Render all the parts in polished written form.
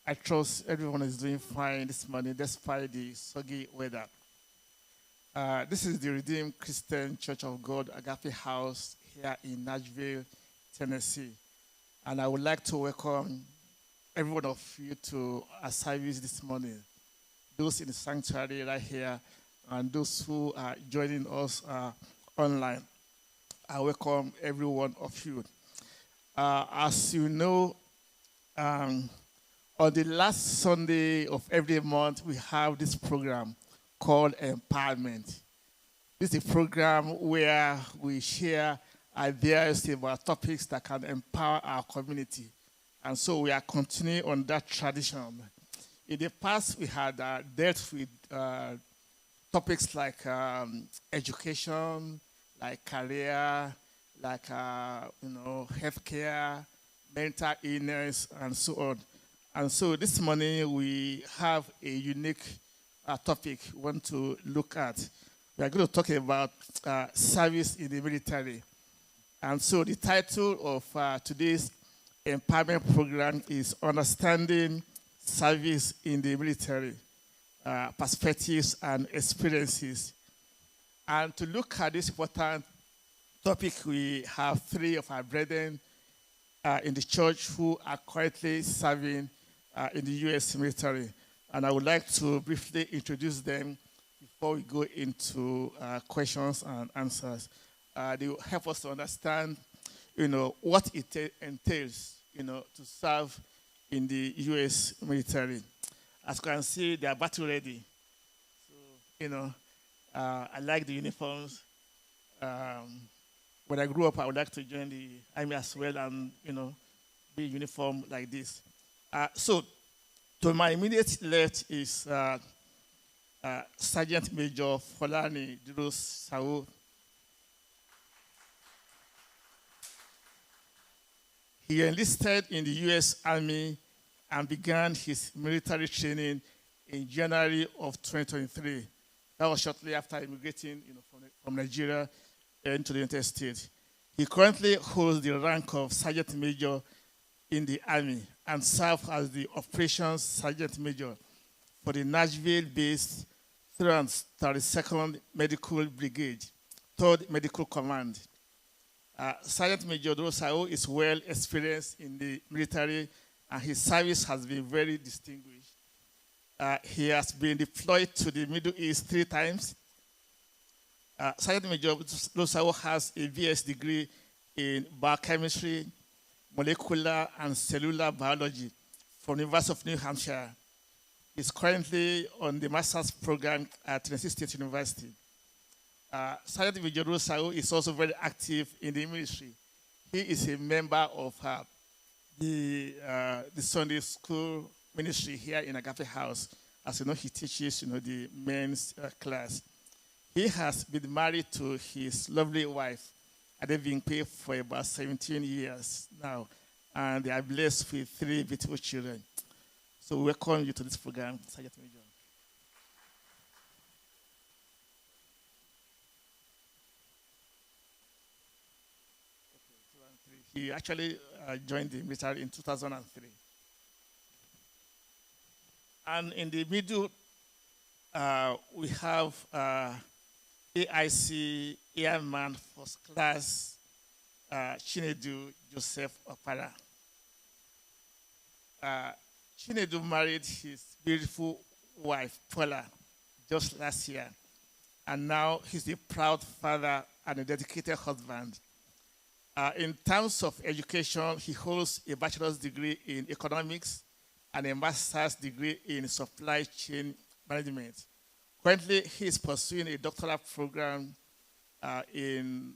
I trust everyone is doing fine this morning despite the soggy weather. This is the Redeemed Christian Church of God, Agape House here in Nashville, Tennessee. And I would like to welcome every one of you to our service this morning. Those in the sanctuary right here and those who are joining us online. I welcome every one of you. As you know, um, on the last Sunday of every month, we have this program called Empowerment. This is a program where we share ideas about topics that can empower our community. And so we are continuing on that tradition. In the past, we had dealt with topics like education, like career, like healthcare, mental illness, and so on. And so this morning we have a unique topic we want to look at. We are going to talk about service in the military. And so the title of today's empowerment program is Understanding Service in the Military, Perspectives and Experiences. And to look at this important topic, we have three of our brethren in the church who are currently serving in the U.S. military. And I would like to briefly introduce them before we go into questions and answers. They will help us to understand, what it entails, to serve in the U.S. military. As you can see, they are battle ready. So, I like the uniforms. When I grew up, I would like to join the army as well and, be uniform like this. So, to my immediate left is Sergeant Major Folani Duros Sao. He enlisted in the U.S. Army and began his military training in January of 2023. That was shortly after immigrating from Nigeria into the United States. He currently holds the rank of Sergeant Major in the Army and served as the Operations Sergeant Major for the Nashville-based 332nd Medical Brigade, 3rd Medical Command. Sergeant Major Dorosao is well experienced in the military and his service has been very distinguished. He has been deployed to the Middle East 3 times. Sergeant Major Dorosao has a BS degree in biochemistry, molecular and cellular biology from the University of New Hampshire. He's currently on the master's program at Tennessee State University. Sergeant Major Dorosao is also very active in the ministry. He is a member of the Sunday school ministry here in Agape House. As you know, he teaches the men's class. He has been married to his lovely wife, and they've been paid for about 17 years now. And they are blessed with 3 beautiful children. So we welcome you to this program, Sergeant Major. He actually joined the military in 2003. And in the middle, we have AIC Airman First Class Chinedu Joseph Opara. Chinedu married his beautiful wife, Paula, just last year. And now he's a proud father and a dedicated husband. In terms of education, he holds a bachelor's degree in economics and a master's degree in supply chain management. Currently, he is pursuing a doctoral program in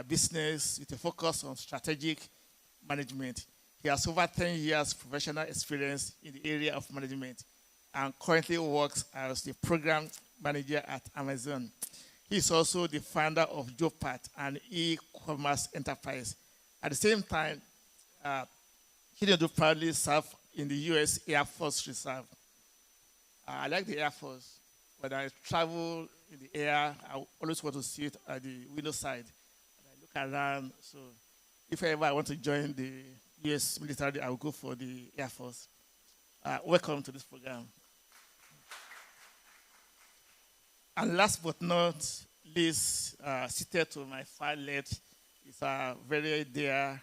business with a focus on strategic management. He has over 10 years professional experience in the area of management and currently works as the program manager at Amazon. He is also the founder of JoPat, an e-commerce enterprise. At the same time, Chinedu proudly served in the U.S. Air Force Reserve. I like the Air Force. When I travel in the air, I always want to sit at the window side. And I look around. So if ever I want to join the U.S. military, I will go for the Air Force. welcome to this program. And last but not least, seated to my far left is our very dear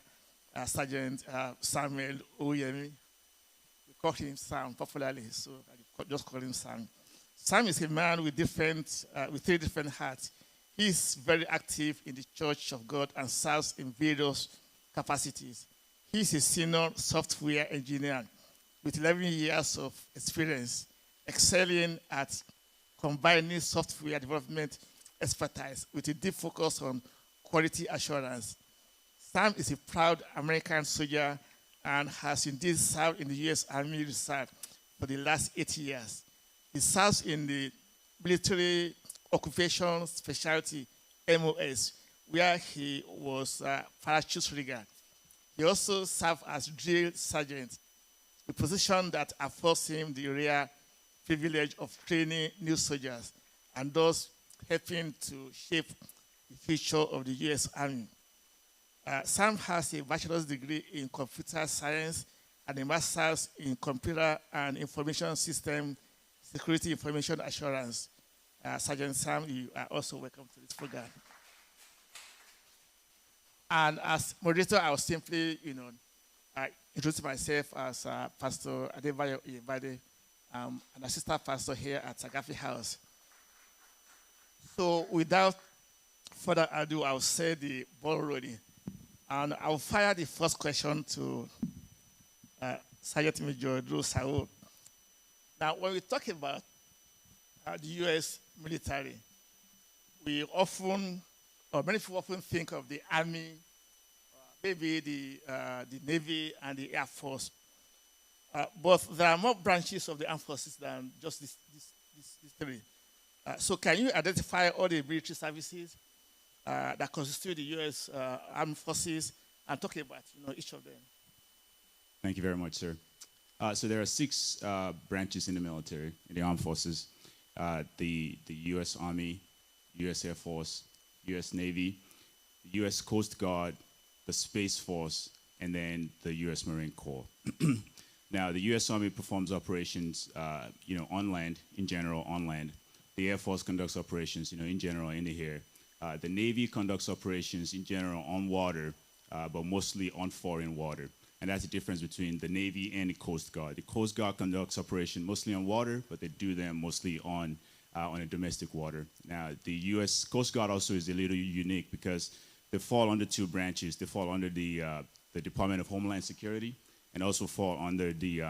Sergeant Samuel Oyemi. We call him Sam popularly, so I just call him Sam. Sam is a man with with three different hats. He is very active in the Church of God and serves in various capacities. He is a senior software engineer with 11 years of experience, excelling at combining software development expertise with a deep focus on quality assurance. Sam is a proud American soldier and has indeed served in the U.S. Army Reserve for the last 8 years. He serves in the Military Occupation Specialty, MOS, where he was parachute rigger. He also served as drill sergeant, a position that affords him the rare privilege of training new soldiers and thus helping to shape the future of the U.S. Army. Sam has a bachelor's degree in computer science and a master's in computer and information system security information assurance. Sergeant Sam, you are also welcome to this program. And as moderator, I will simply, introduce myself as Pastor Adebayo Iyebade, an assistant pastor here at Agape House. So without further ado, I'll set the ball rolling. And I'll fire the first question to Sergeant Major Drew Saul. Now, when we talk about the U.S. military, we often, or many people often think of the Army, maybe the Navy and the Air Force. But there are more branches of the armed forces than just these three. So can you identify all the military services that constitute the U.S. armed forces and talk about each of them? Thank you very much, sir. So there are 6 branches in the military, in the armed forces. The U.S. Army, U.S. Air Force, U.S. Navy, the U.S. Coast Guard, the Space Force, and then the U.S. Marine Corps. Now, the U.S. Army performs operations, on land, in general, on land. The Air Force conducts operations, in general, in the air. The Navy conducts operations, in general, on water, but mostly on foreign water. And that's the difference between the Navy and the Coast Guard. The Coast Guard conducts operations mostly on water, but they do them mostly on a domestic water. Now, the U.S. Coast Guard also is a little unique because they fall under 2 branches. They fall under the Department of Homeland Security and also fall under the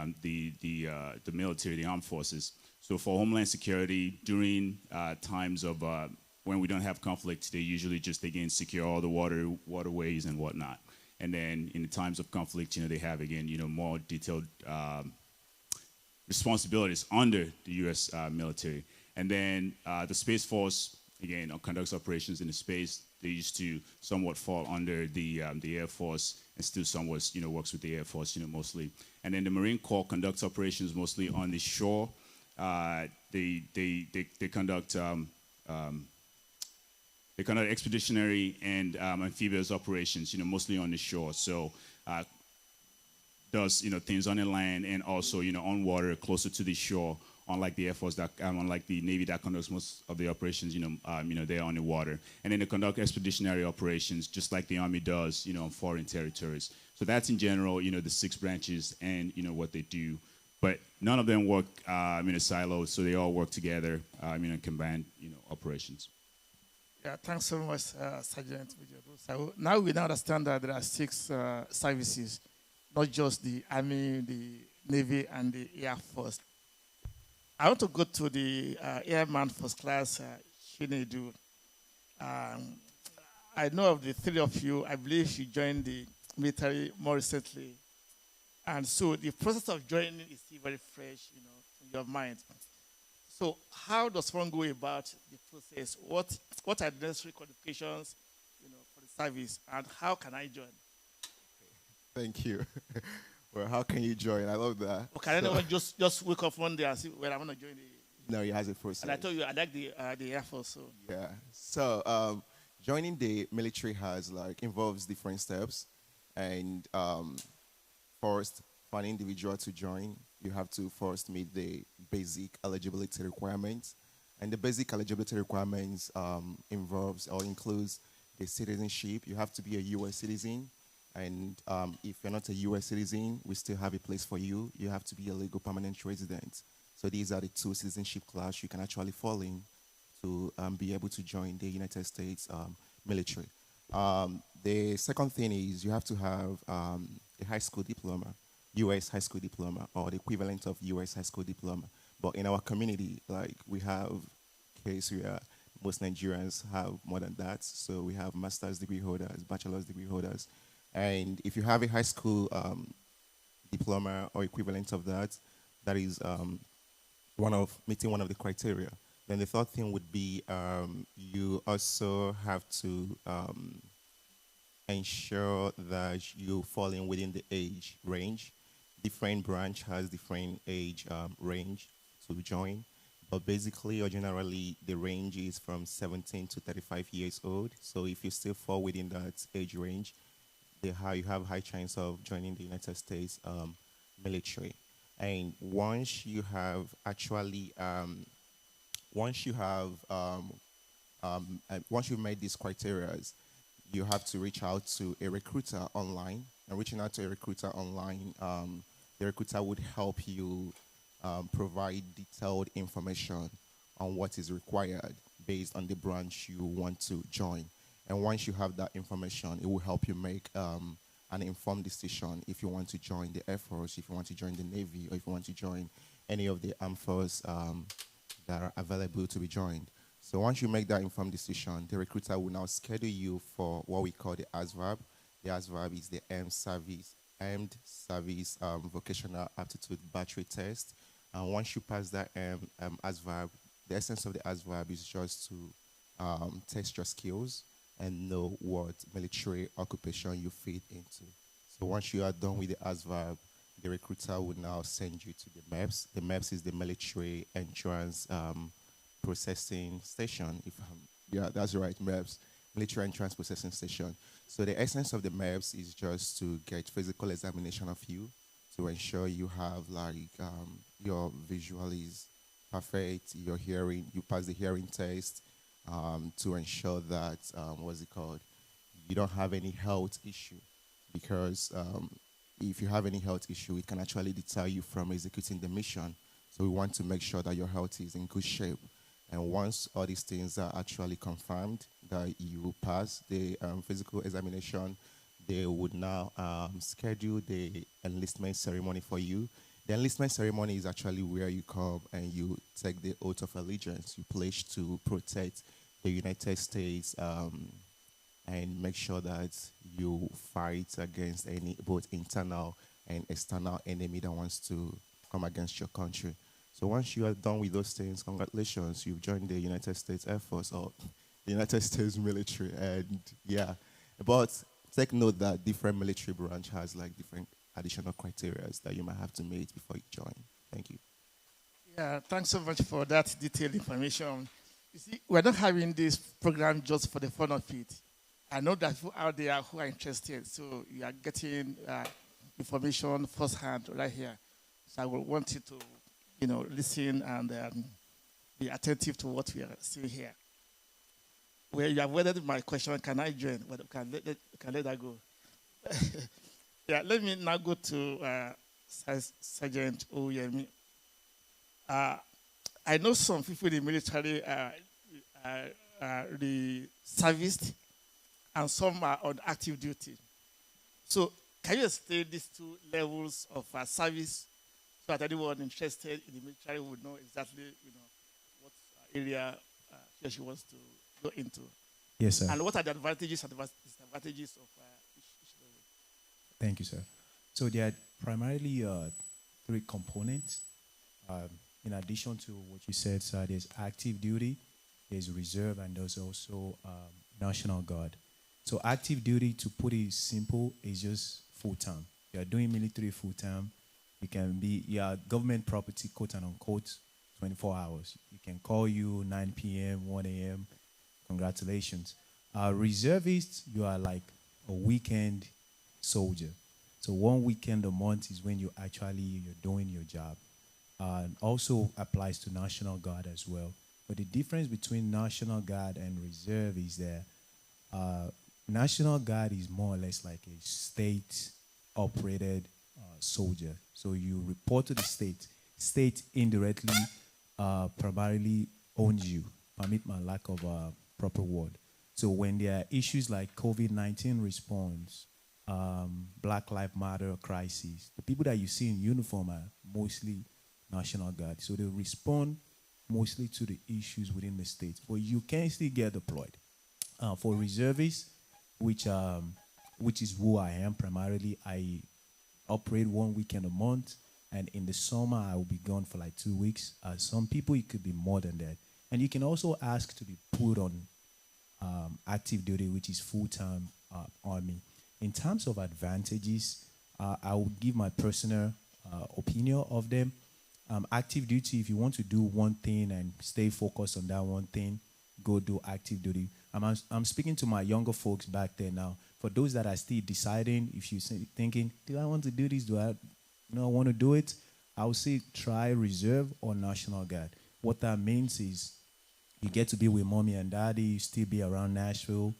military, the armed forces. So for Homeland Security, during times of when we don't have conflict, they usually just, again, secure all the waterways and whatnot. And then in the times of conflict, they have, again, more detailed responsibilities under the U.S. Military. And then the Space Force, again, conducts operations in the space. They used to somewhat fall under the Air Force and still somewhat, works with the Air Force, mostly. And then the Marine Corps conducts operations mostly on the shore. They conduct expeditionary and amphibious operations, mostly on the shore. So does, things on the land and also, on water closer to the shore, unlike the Air Force, unlike the Navy that conducts most of the operations, they're on the water. And then they conduct expeditionary operations, just like the Army does, on foreign territories. So that's in general, the 6 branches and, what they do. But none of them work in a silo, so they all work together, in combined, operations. Yeah, thanks so much, Sergeant. So now we understand that there are 6 services, not just the Army, the Navy, and the Air Force. I want to go to the Airman First Class, Shinedu. I know of the 3 of you. I believe you joined the military more recently. And so the process of joining is still very fresh, in your mind. So how does one go about the process? What are the necessary qualifications, for the service, and how can I join? Thank you. Well, how can you join? I love that. Or can anyone just wake up one day and say, well, I want to join the... No, he has it first. And I told you I like the Air Force. So. Yeah. So joining the military involves different steps. And first, for an individual to join, you have to first meet the basic eligibility requirements. And the basic eligibility requirements involves or includes the citizenship. You have to be a U.S. citizen. And if you're not a U.S. citizen, we still have a place for you. You have to be a legal permanent resident. So these are the two citizenship class you can actually fall in to be able to join the United States military. The second thing is you have to have a high school diploma, U.S. high school diploma, or the equivalent of U.S. high school diploma. But in our community, like we have case where most Nigerians have more than that. So we have master's degree holders, bachelor's degree holders. And if you have a high school diploma or equivalent of that, that is meeting one of the criteria. Then the third thing would be you also have to ensure that you fall in within the age range. Different branch has different age range to join, but basically or generally the range is from 17 to 35 years old. So if you still fall within that age range, you have high chance of joining the United States military. And once you have actually once you've made these criteria, you have to reach out to a recruiter online. And reaching out to a recruiter online, the recruiter would help you provide detailed information on what is required based on the branch you want to join. And once you have that information, it will help you make an informed decision if you want to join the Air Force, if you want to join the Navy, or if you want to join any of the armed forces that are available to be joined. So once you make that informed decision, the recruiter will now schedule you for what we call the ASVAB. The ASVAB is the Armed Service Vocational Aptitude Battery Test. And once you pass that ASVAB, the essence of the ASVAB is just to test your skills and know what military occupation you fit into. So once you are done with the ASVAB, the recruiter will now send you to the MEPS. The MEPS is the Military Entrance Processing Station. Yeah, that's right, MEPS, Military Entrance Processing Station. So the essence of the MEPS is just to get physical examination of you to ensure you have your visual is perfect, your hearing, you pass the hearing test, to ensure that, you don't have any health issue. Because if you have any health issue, it can actually deter you from executing the mission. So we want to make sure that your health is in good shape. And once all these things are actually confirmed, that you pass the physical examination, they would now schedule the enlistment ceremony for you. The enlistment ceremony is actually where you come and you take the oath of allegiance you pledge to protect the United States and make sure that you fight against any both internal and external enemy that wants to come against your country. So once you are done with those things, congratulations, you've joined the United States Air Force or the United States military. And yeah, but take note that different military branch has like different additional criteria that you might have to meet before you join. Thank you. Yeah, thanks so much for that detailed information. You see, we're not having this program just for the fun of it. I know that people out there who are interested, so you are getting information firsthand right here. So I will want you to, listen and be attentive to what we are seeing here. Well, you have weathered my question. Can I join? Well, can let that go. Yeah, let me now go to Sergeant Oyemi. I know some people in the military are serviced and some are on active duty. So can you explain these two levels of service so that anyone interested in the military would know exactly, what area he or she wants to go into? Yes, sir. And what are the advantages and disadvantages of each level? Thank you, sir. So there are primarily three components. In addition to what you said, sir, there's active duty, there's reserve, and there's also National Guard. So active duty, to put it simple, is just full-time. You are doing military full-time. You are government property, quote and unquote, 24 hours. You can call you 9 p.m., 1 a.m. Congratulations. Reservist, you are like a weekend soldier. So 1 weekend a month is when you're doing your job. And also applies to National Guard as well. But the difference between National Guard and Reserve is that uh, National Guard is more or less like a state operated soldier. So you report to the state. State indirectly, primarily owns you. Permit my lack of a proper word. So when there are issues like COVID-19 response, Black Lives Matter crisis, the people that you see in uniform are mostly National Guard. So they respond mostly to the issues within the state. But you can still get deployed. For reservists, which is who I am primarily, I operate 1 weekend a month, and in the summer I will be gone for like 2 weeks. Some people it could be more than that, and you can also ask to be put on active duty, which is full-time army. In terms of advantages, I will give my personal opinion of them. Active duty, if you want to do one thing and stay focused on that one thing, go do active duty. I'm speaking to my younger folks back there now. For those that are still deciding, if you're thinking, do I want to do this? Do I want to do it? I would say try Reserve or National Guard. What that means is you get to be with mommy and daddy, you still be around Nashville,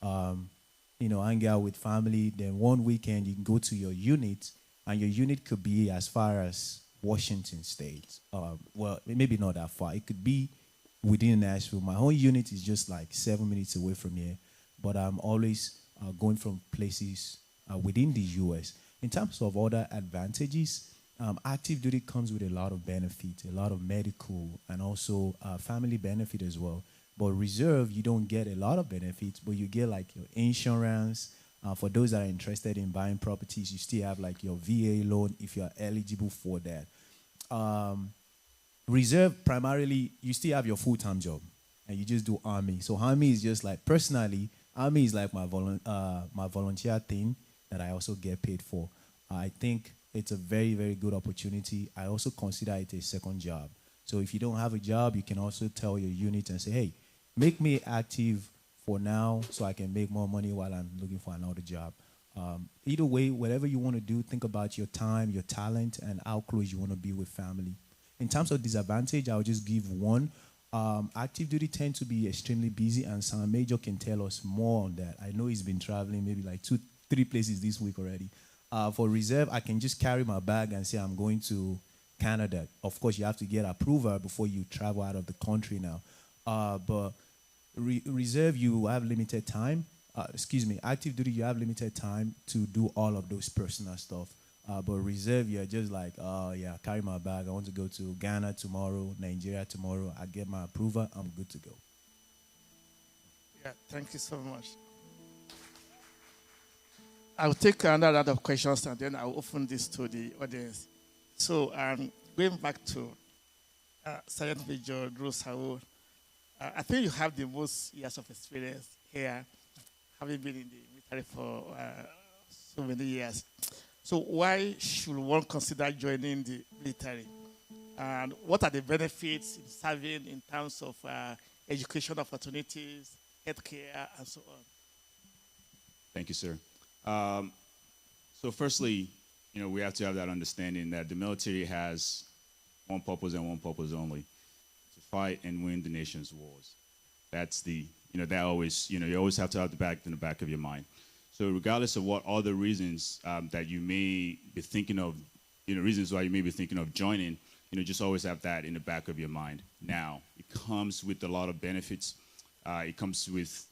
hang out with family. Then 1 weekend you can go to your unit, and your unit could be as far as Washington State. Well, maybe not that far. It could be within Nashville. My whole unit is just like 7 minutes away from here, but I'm always going from places within the U.S. In terms of other advantages, active duty comes with a lot of benefits, a lot of medical and also family benefit as well. But Reserve, you don't get a lot of benefits, but you get like your insurance. For those that are interested in buying properties, you still have like your VA loan if you are eligible for that. Reserve, primarily, you still have your full-time job, and you just do Army. So Army is just like, personally, Army is like my volunteer thing that I also get paid for. I think it's a very, very good opportunity. I also consider it a second job. So if you don't have a job, you can also tell your unit and say, hey, make me active for now so I can make more money while I'm looking for another job. Either way, whatever you want to do, think about your time, your talent, and how close you want to be with family. In terms of disadvantage, I'll just give one. Active duty tends to be extremely busy, and Sam Major can tell us more on that. I know he's been traveling maybe like 2-3 places this week already. For Reserve, I can just carry my bag and say I'm going to Canada. Of course, you have to get approval before you travel out of the country now. But Reserve, you have limited time. Active duty, you have limited time to do all of those personal stuff. But Reserve, you're just like, carry my bag. I want to go to Ghana tomorrow, Nigeria tomorrow. I get my approval. I'm good to go. Yeah, thank you so much. I'll take another round of questions and then I'll open this to the audience. So, going back to Sergeant Major Drew Saul, I think you have the most years of experience here, having been in the military for so many years. So why should one consider joining the military? And what are the benefits in serving in terms of education opportunities, healthcare, and so on? Thank you, sir. So firstly, we have to have that understanding that the military has one purpose and one purpose only: to fight and win the nation's wars. That's that always, you always have to have in the back of your mind. So regardless of what other reasons that you may be thinking of, reasons why you may be thinking of joining, just always have that in the back of your mind. Now, it comes with a lot of benefits. It comes with,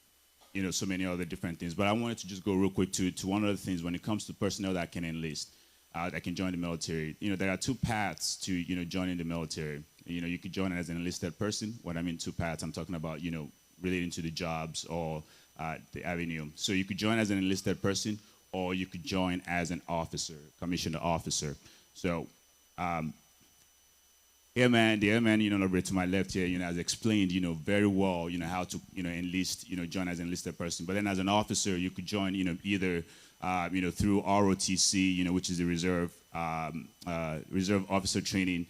so many other different things. But I wanted to just go real quick to one of the things when it comes to personnel that can enlist, that can join the military. There are two paths to, joining the military. You could join as an enlisted person. What I mean two paths, I'm talking about, relating to the jobs or the avenue. So you could join as an enlisted person, or you could join as an officer, commissioned officer. So the airman, over to my left here, has explained, very well, how to, enlist, join as an enlisted person. But then as an officer, you could join, either, through ROTC, which is the reserve officer training,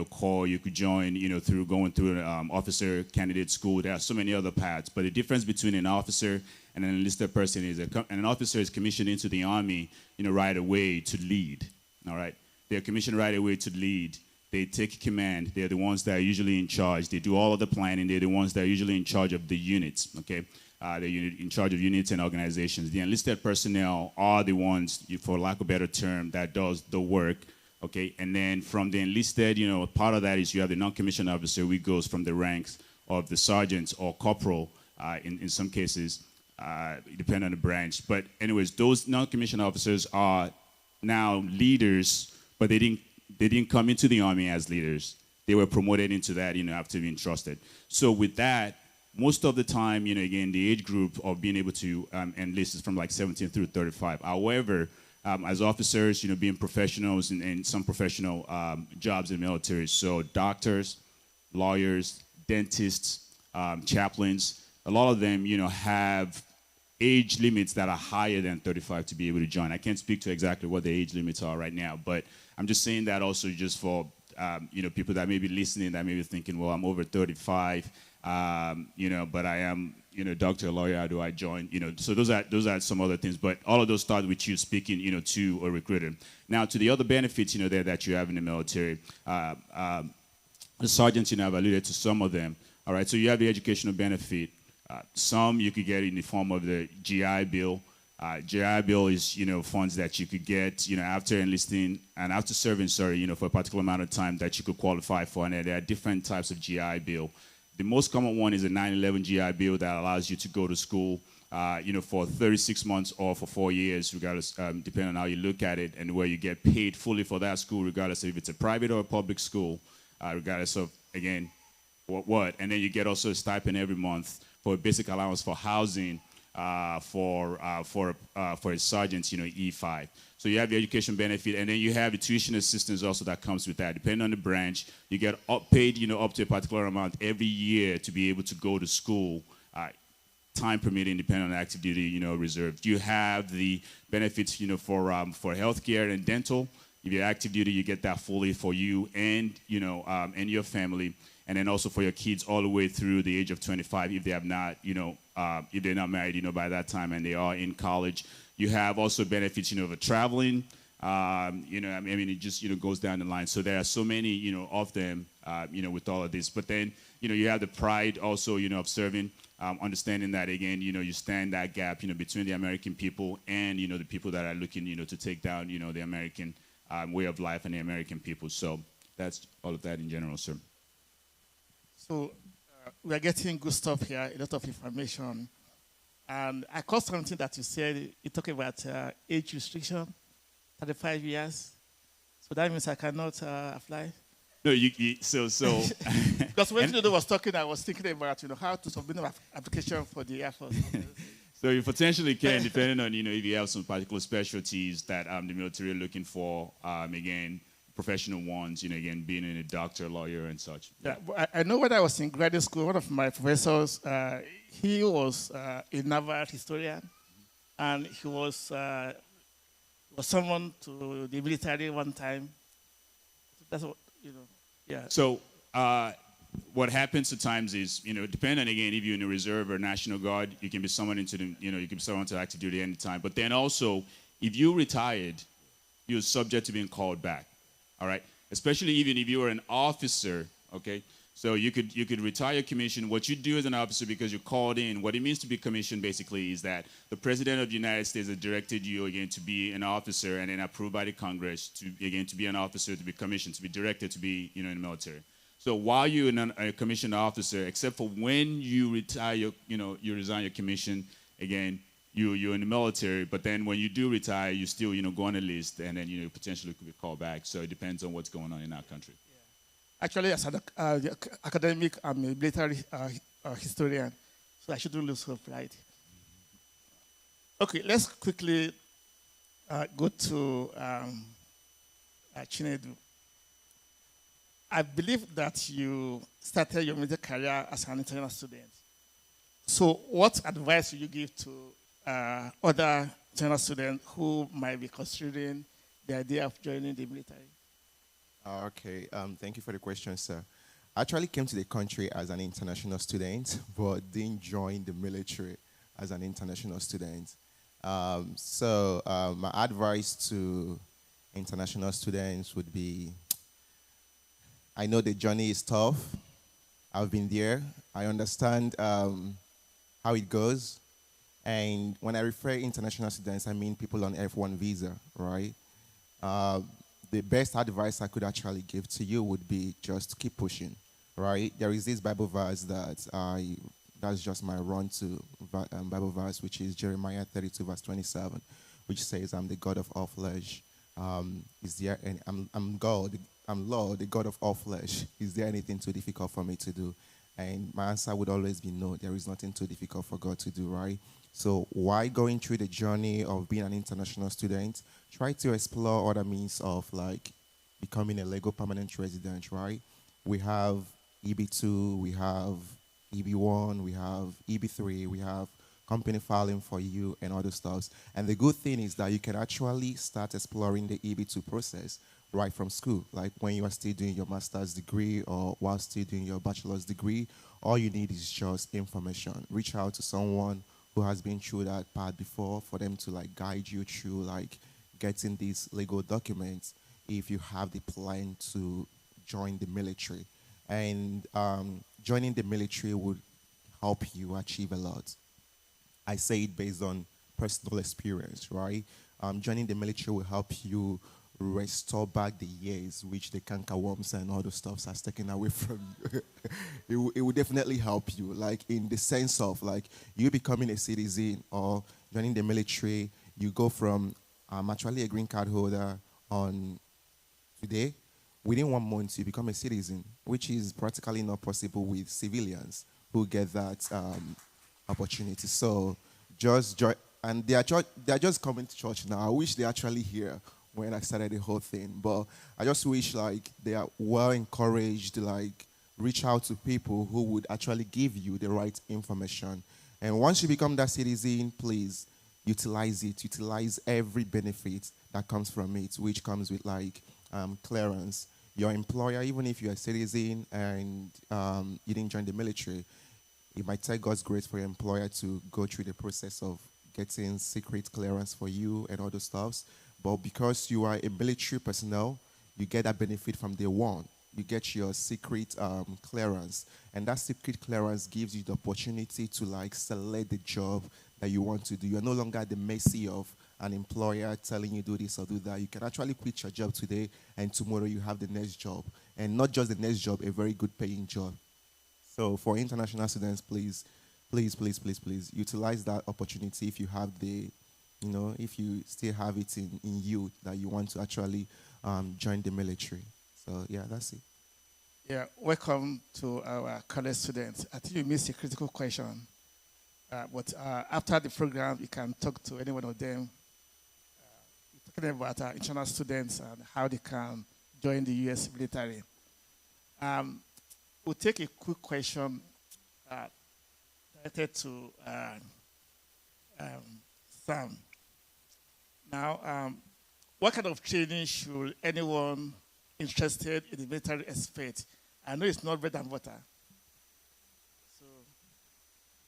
call. You could join, through going through an officer candidate school. There are so many other paths. But the difference between an officer and an enlisted person is an officer is commissioned into the Army, right away to lead. All right. They're commissioned right away to lead. They take command. They're the ones that are usually in charge. They do all of the planning. They're the ones that are usually in charge of the units, okay? They're in charge of units and organizations. The enlisted personnel are the ones, for lack of a better term, that does the work, okay? And then from the enlisted, part of that is you have the non-commissioned officer, which goes from the ranks of the sergeant or corporal in some cases, depending on the branch. But anyways, those non-commissioned officers are now leaders, but they didn't come into the Army as leaders. They were promoted into that, after being trusted. So with that, most of the time, again, the age group of being able to enlist is from like 17 through 35. However, as officers, being professionals and some professional jobs in the military, so doctors, lawyers, dentists, chaplains, a lot of them, have age limits that are higher than 35 to be able to join. I can't speak to exactly what the age limits are right now, but I'm just saying that also just for people that may be listening that may be thinking, well, I'm over 35, but I am doctor, lawyer, how do I join? So those are some other things, but all of those start with you speaking to a recruiter. Now to the other benefits there that you have in the military, the sergeants I've alluded to some of them. All right, so you have the educational benefit. Some you could get in the form of the GI Bill. GI Bill is, funds that you could get, after enlisting and after serving, for a particular amount of time that you could qualify for. And there are different types of GI Bill. The most common one is a 9/11 GI Bill that allows you to go to school, for 36 months or for 4 years, regardless, depending on how you look at it, and where you get paid fully for that school, regardless of if it's a private or a public school, regardless of, again, what. And then you get also a stipend every month for a basic allowance for housing, for a sergeant, E5. So you have the education benefit, and then you have the tuition assistance also that comes with that. Depending on the branch, you get paid, up to a particular amount every year to be able to go to school, time permitting, depending on the active duty, reserve. You have the benefits, for healthcare and dental. If you're active duty, you get that fully for you and your family. And then also for your kids all the way through the age of 25 if they have not, if they're not married, by that time and they are in college. You have also benefits, for traveling. It just, goes down the line. So there are so many, of them, with all of this. But then, you have the pride also, of serving, understanding that, again, you stand that gap, between the American people and, the people that are looking, to take down, the American way of life and the American people. So that's all of that in general, sir. So we're getting good stuff here, a lot of information. And I caught something that you said, you talk about age restriction, 35 years. So that means I cannot apply? No, so. Because when Chinedu was talking, I was thinking about, how to submit an application for the Air Force. So you potentially can, depending on, if you have some particular specialties that the military are looking for, again, professional ones, again, being a doctor, lawyer, and such. Yeah, I know when I was in graduate school, one of my professors, he was a naval historian, and he was summoned to the military one time. That's what, yeah. So what happens sometimes is, depending on, again, if you're in the reserve or National Guard, you can be summoned into the, you can be summoned to active duty anytime. But then also, if you retired, you're subject to being called back. All right, especially even if you were an officer, okay? So you could retire your commission. What you do as an officer, because you're called in, what it means to be commissioned basically is that the President of the United States has directed you, again, to be an officer and then approved by the Congress to be an officer, to be commissioned, to be directed to be, in the military. So while you're a commissioned officer, except for when you retire, you resign your commission, again, you're in the military, but then when you do retire, you still, go on a list, and then, potentially could be called back. So it depends on what's going on in our country. Yeah. Actually, as an academic, I'm a military historian, so I shouldn't lose hope, right? Okay, let's quickly go to Chinedu. I believe that you started your military career as an international student. So what advice would you give to other international students who might be considering the idea of joining the military? Okay, thank you for the question, sir. I actually came to the country as an international student, but didn't join the military as an international student. My advice to international students would be, I know the journey is tough. I've been there. I understand how it goes. And when I refer international students, I mean people on F1 visa, right? Uh, the best advice I could actually give to you would be just keep pushing, right? There is this Bible verse that's just my run to Bible verse, which is Jeremiah 32, verse 27, which says, I'm the God of all flesh. Is there any, I'm God, I'm Lord, the God of all flesh. Is there anything too difficult for me to do? And my answer would always be no, there is nothing too difficult for God to do, right? So why going through the journey of being an international student? Try to explore other means of like becoming a legal permanent resident, right? We have EB2, we have EB1, we have EB3, we have company filing for you and other stuff. And the good thing is that you can actually start exploring the EB2 process right from school. Like when you are still doing your master's degree or while still doing your bachelor's degree, all you need is just information. Reach out to someone who has been through that part before for them to like guide you through like getting these legal documents if you have the plan to join the military. And joining the military would help you achieve a lot. I say it based on personal experience, right? Joining the military will help you restore back the years which the cankerworms and all the stuff has taken away from you. It will definitely help you, like in the sense of like you becoming a citizen or joining the military. You go from I'm actually a green card holder on today. Within 1 month, you become a citizen, which is practically not possible with civilians who get that opportunity. So just join, and they are just coming to church now. I wish they actually here when I started the whole thing, but I just wish like they are well encouraged, like reach out to people who would actually give you the right information. And once you become that citizen, please utilize it. Utilize every benefit that comes from it, which comes with like clearance. Your employer, even if you're a citizen and you didn't join the military, it might take God's grace for your employer to go through the process of getting secret clearance for you and other stuffs. But because you are a military personnel, you get that benefit from day one. You get your secret clearance, and that secret clearance gives you the opportunity to like select the job that you want to do. You're no longer at the mercy of an employer telling you do this or do that. You can actually quit your job today, and tomorrow you have the next job, and not just the next job, a very good paying job. So for international students, please, please, please, please, please utilize that opportunity if you have if you still have it in you that you want to actually join the military. So yeah, that's it. Yeah, welcome to our college students. I think you missed a critical question, but after the program, you can talk to any one of them. Talking about international students and how they can join the U.S. military. We'll take a quick question related to Sam. Now, what kind of training should anyone interested in the military expect? I know it's not bread and butter. So,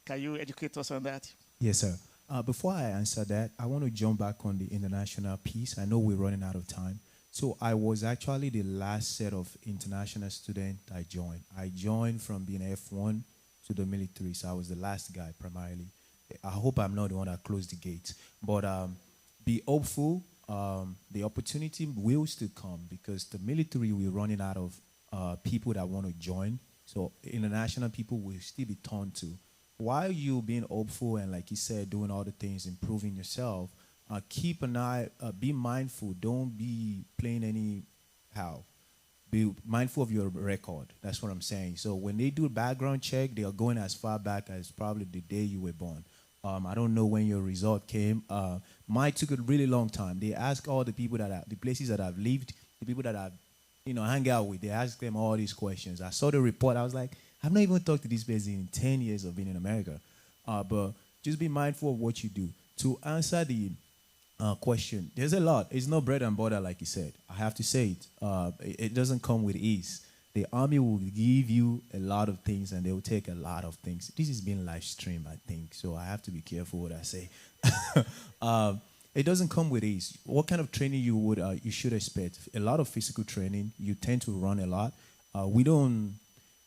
can you educate us on that? Yes, sir. Before I answer that, I want to jump back on the international piece. I know we're running out of time. So I was actually the last set of international student I joined. I joined from being F1 to the military, so I was the last guy primarily. I hope I'm not the one that closed the gate. But be hopeful. The opportunity will still come because the military we're running out of people that want to join. So international people will still be turned to. While you being hopeful and like you said, doing all the things, improving yourself, keep an eye, be mindful. Don't be playing anyhow. Be mindful of your record. That's what I'm saying. So when they do a background check, they are going as far back as probably the day you were born. I don't know when your result came. Mine took a really long time. They ask all the people the places that I've lived, the people that I've, hang out with. They ask them all these questions. I saw the report. I was like, I've not even talked to this person in 10 years of being in America. But just be mindful of what you do. To answer the Question. There's a lot. It's no bread and butter, like you said. I have to say it. It doesn't come with ease. The army will give you a lot of things, and they will take a lot of things. This is being live streamed, I think, so I have to be careful what I say. um, it doesn't come with ease. What kind of training you should expect? A lot of physical training. You tend to run a lot. We don't.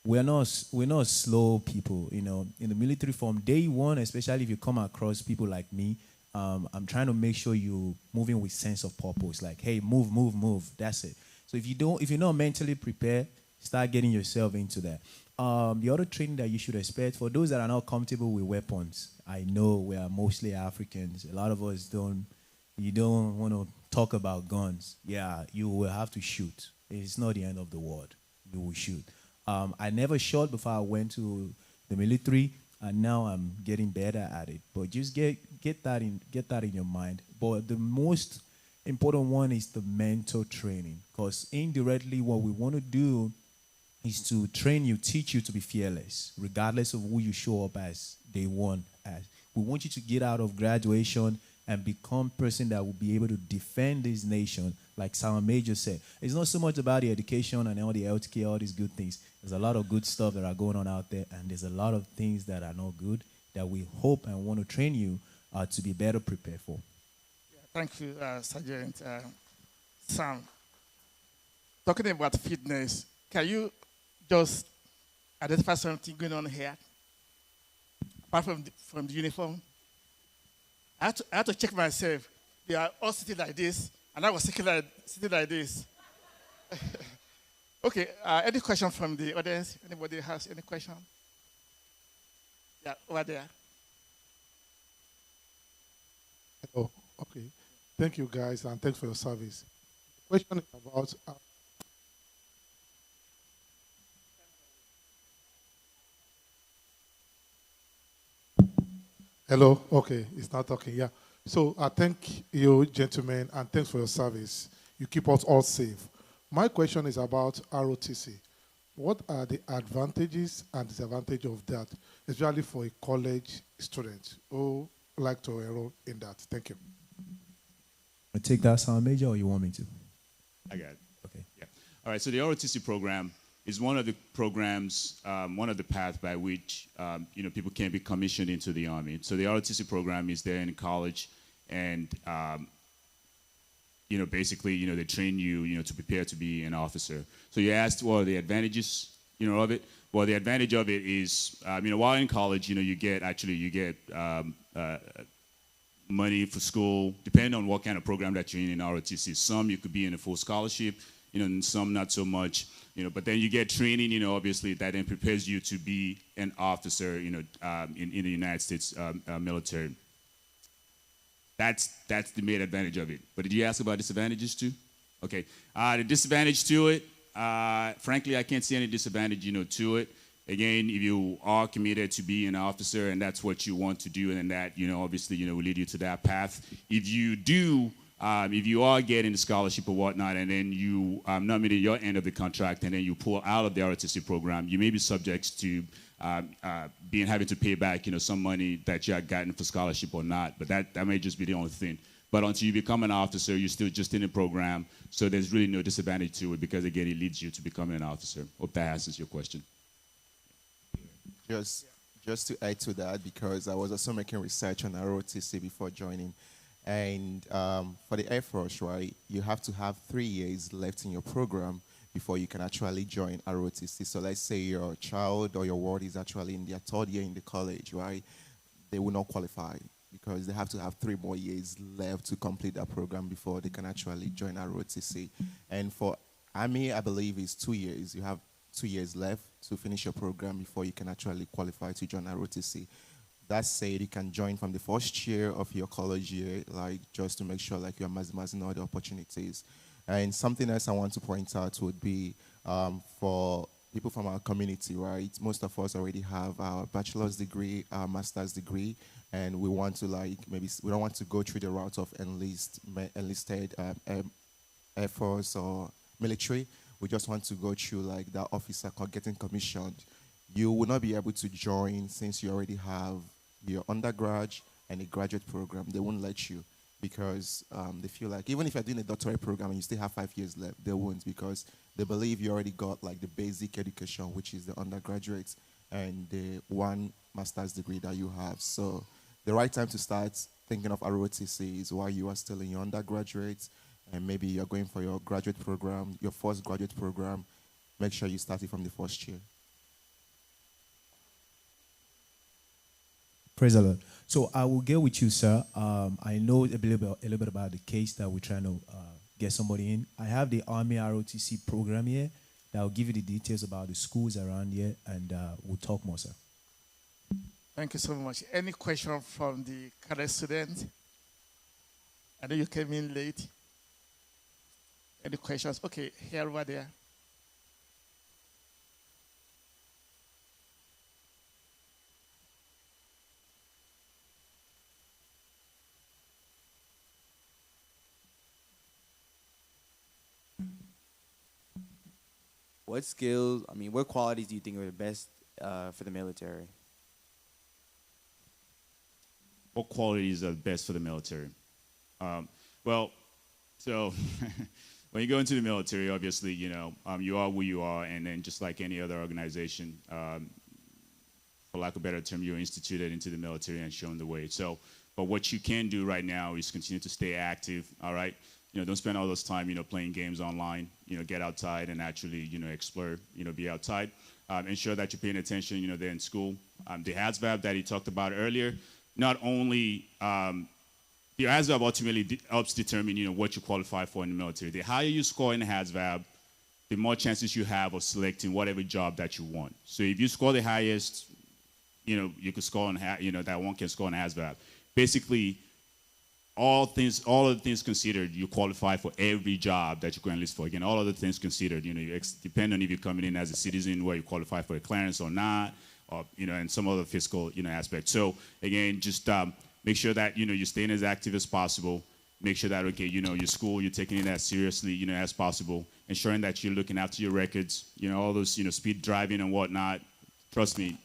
We're not slow people. In the military, from day one, especially if you come across people like me, I'm trying to make sure you moving with sense of purpose. Like, hey, move, move, move. That's it. So if you're not mentally prepared, start getting yourself into that. The other training that you should expect for those that are not comfortable with weapons. I know we are mostly Africans. A lot of us don't. You don't want to talk about guns. Yeah, you will have to shoot. It's not the end of the world. You will shoot. I never shot before I went to the military, and now I'm getting better at it. But just get that in your mind. But the most important one is the mental training, because indirectly what we want to do is to train you, teach you to be fearless, regardless of who you show up as day one as. We want you to get out of graduation and become a person that will be able to defend this nation, like Simon Major said. It's not so much about the education and all the healthcare, all these good things. There's a lot of good stuff that are going on out there, and there's a lot of things that are not good that we hope and want to train you to be better prepared for. Yeah, thank you, Sergeant Sam. Talking about fitness, can you just identify something going on here, apart from the uniform? I had to check myself. They are all sitting like this, and I was sitting like this. Okay, any question from the audience? Anybody has any question? Yeah, over there. Oh, okay. Thank you, guys, and thanks for your service. The question is about. Hello. Okay, it's not talking. Yeah. So I thank you, gentlemen, and thanks for your service. You keep us all safe. My question is about ROTC. What are the advantages and disadvantages of that, especially for a college student who like to enroll in that? Thank you. I take that sound major, or you want me to? I got it. Okay. Yeah. All right. So the ROTC program is one of the programs, one of the paths by which people can be commissioned into the Army. So the ROTC program is there in college, and basically, they train you, to prepare to be an officer. So you asked, what are the advantages, of it? Well, the advantage of it is, while in college, you get money for school, depending on what kind of program that you're in ROTC. Some you could be in a full scholarship, and some not so much, but then you get training, obviously, that then prepares you to be an officer, in the United States military. That's the main advantage of it. But did you ask about disadvantages too? Okay. The disadvantage to it, frankly, I can't see any disadvantage, to it. Again, if you are committed to be an officer and that's what you want to do, and then that, obviously, will lead you to that path. If you are getting the scholarship or whatnot, and then you not meeting your end of the contract, and then you pull out of the ROTC program, you may be subject to having to pay back, some money that you had gotten for scholarship or not. But that may just be the only thing. But until you become an officer, you're still just in the program, so there's really no disadvantage to it, because again, it leads you to becoming an officer. Hope that answers your question. Just to add to that, because I was also making research on ROTC before joining, and for the Air Force, right, you have to have 3 years left in your program before you can actually join ROTC. So let's say your child or your ward is actually in their 3rd year in the college, right? They will not qualify because they have to have 3 more years left to complete that program before they can actually join ROTC. And for Army, I believe it's 2 years. You have 2 years left to finish your program before you can actually qualify to join ROTC. That said, you can join from the first year of your college year, like just to make sure like you're maximizing all the opportunities. And something else I want to point out would be for people from our community, right? Most of us already have our bachelor's degree, our master's degree, and we want to we don't want to go through the route of enlisted Air Force or military. We just want to go through like that officer called getting commissioned. You will not be able to join since you already have your undergrad and a graduate program. They won't let you. because they feel like even if you're doing a doctorate program and you still have 5 years left, they won't, because they believe you already got like the basic education, which is the undergraduate and the one master's degree that you have. So the right time to start thinking of ROTC is while you are still in your undergraduate, and maybe you're going for your graduate program, your first graduate program. Make sure you start it from the first year. Praise the Lord. So I will get with you, sir. I know a little bit about the case that we're trying to get somebody in. I have the Army ROTC program here that will give you the details about the schools around here, and we'll talk more, sir. Thank you so much. Any question from the current student? I know you came in late. Any questions? Okay, here over there. What skills, what qualities do you think are the best for the military? What qualities are best for the military? Well, so when you go into the military, obviously, you are who you are, and then just like any other organization, for lack of a better term, you're instituted into the military and shown the way. So, but what you can do right now is continue to stay active, all right? Don't spend all this time, playing games online. Get outside and actually, explore, be outside. Ensure that you're paying attention, there in school. The HAZVAB that he talked about earlier, not only, the HAZVAB ultimately helps determine, what you qualify for in the military. The higher you score in the HAZVAB, the more chances you have of selecting whatever job that you want. So if you score the highest, you could score on, that one can score on HAZVAB. Basically, all of the things considered, you qualify for every job that you're going to list for. Again, all other things considered, depend on if you're coming in as a citizen, where you qualify for a clearance or not, or, and some other fiscal, aspect. So again, just make sure that, you're staying as active as possible. Make sure that, okay, your school, you're taking it as seriously, as possible. Ensuring that you're looking after your records, all those, speed driving and whatnot. Trust me,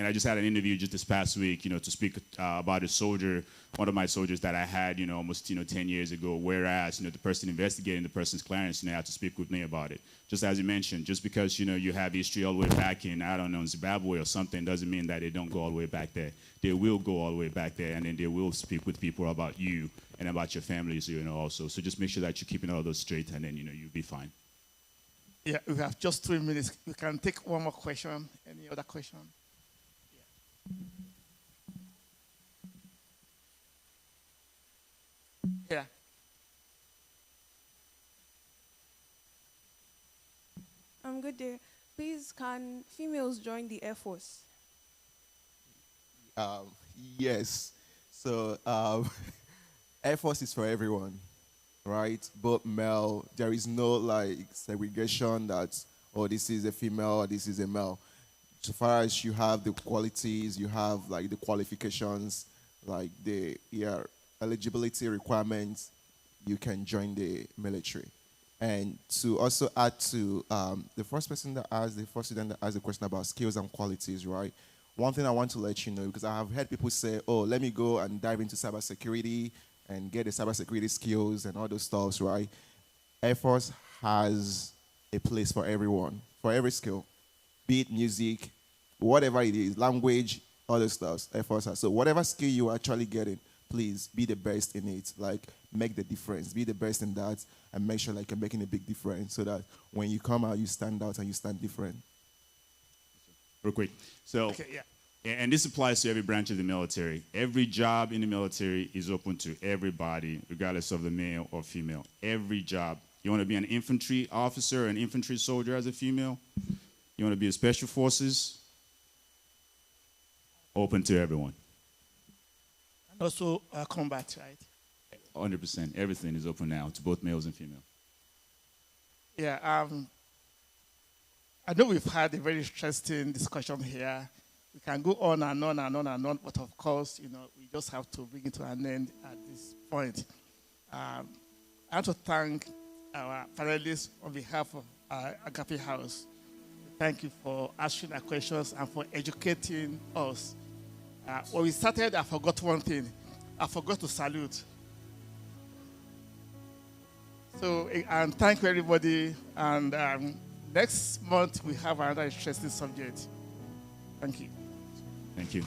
I just had an interview just this past week, to speak about a soldier, one of my soldiers that I had, almost, 10 years ago, whereas, the person investigating the person's clearance, had to speak with me about it. Just as you mentioned, just because, you have history all the way back in, I don't know, Zimbabwe or something, doesn't mean that they don't go all the way back there. They will go all the way back there, and then they will speak with people about you and about your families, also. So just make sure that you're keeping all those straight, and then, you'll be fine. Yeah, we have just 3 minutes. We can take one more question. Any other question? Yeah. Good day. Please, can females join the Air Force? Yes. So Air Force is for everyone, right? Both male. There is no like segregation that, oh, this is a female, or this is a male. So far as you have the qualities, you have like the qualifications, like the eligibility requirements, you can join the military. And to also add to the first student that asked the question about skills and qualities, right? One thing I want to let you know, because I have heard people say, oh, let me go and dive into cybersecurity and get the cybersecurity skills and all those stuff, right? Air Force has a place for everyone, for every skill, be it music, whatever it is, language, other stuff, Air Force has. So whatever skill you are actually getting, please be the best in it. Like, make the difference. Be the best in that, and make sure like you're making a big difference, so that when you come out, you stand out and you stand different. Real quick. So, Okay, yeah. and this applies to every branch of the military. Every job in the military is open to everybody, regardless of the male or female. Every job. You want to be an infantry officer, an infantry soldier as a female? You want to be a special forces? Open to everyone. And also combat, right? 100%. Everything is open now to both males and female. Yeah. I know we've had a very interesting discussion here. We can go on and on and on and on, but of course, we just have to bring it to an end at this point. I want to thank our panelists on behalf of Agape House. Thank you for asking our questions and for educating us. When we started, I forgot one thing. I forgot to salute. So, and thank you, everybody. And next month, we have another interesting subject. Thank you. Thank you.